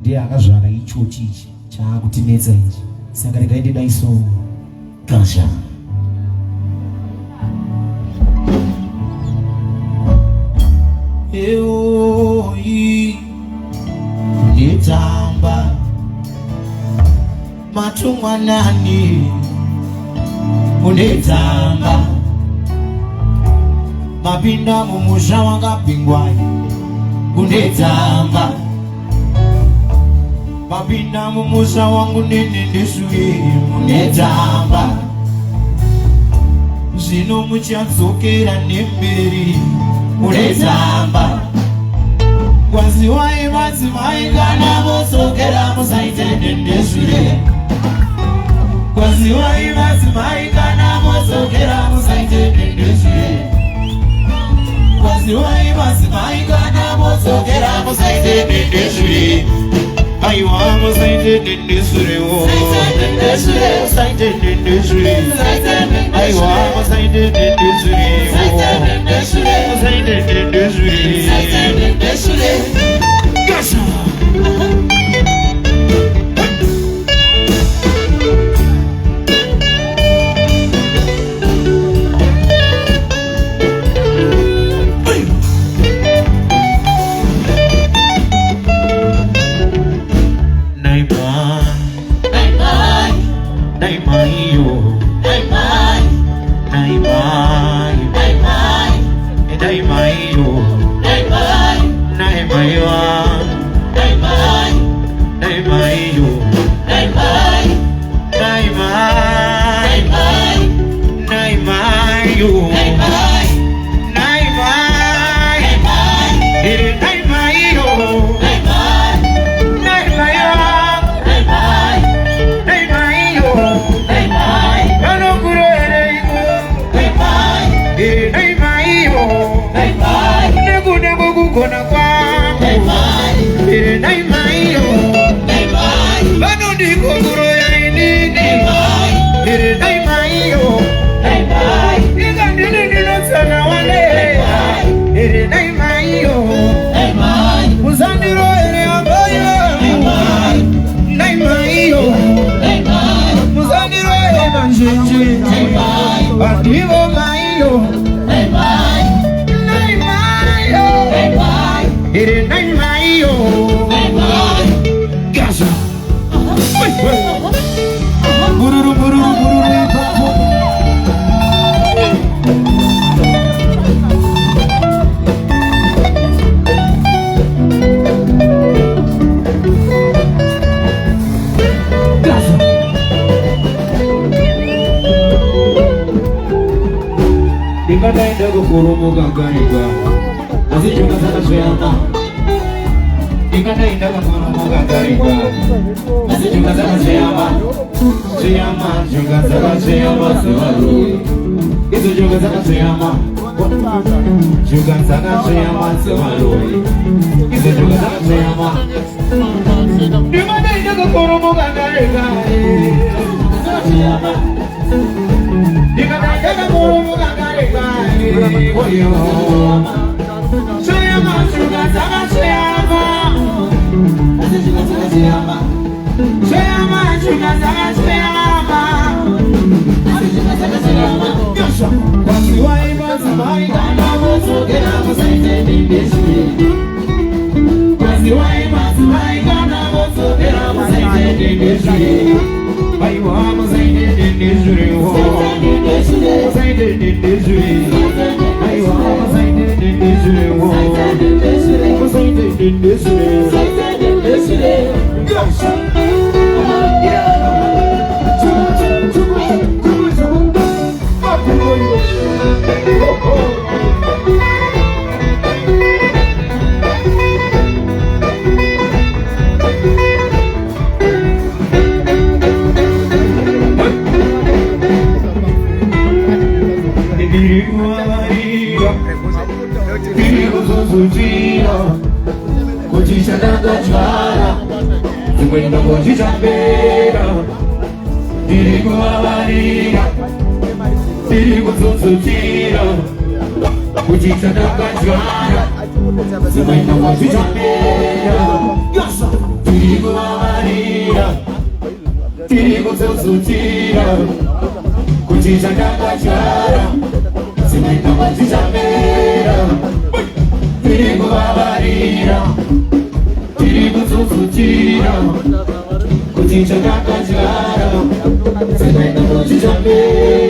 ndiye akazvara icho chichi chaakutinetsa ichi. Saka rekaende daiso kasha. Eoi nitamba matumwanani unetamba mapinda mumusha wakapingwa unetamba mapinda mumusha wangu nini ndisuri unetamba zvino muchadzokera nemberi unetamba kwaziwai madzimai kana vosokera musaite ndendeshure kwaziwai madzimai kana vosokera musaite ndendeshure kwaziwai madzimai kana vosokera musaite ndendeshure aiwa musaite ndendeshure musaite ndendeshure aiwa musaite ndendeshure musaite ndendeshure Gasha tirigo amarira, tirigo zozutira, kutija kakachara, simenta wajijamera. Tirigo amarira, tirigo zozutira, kutija kakachara, simenta wajijamera.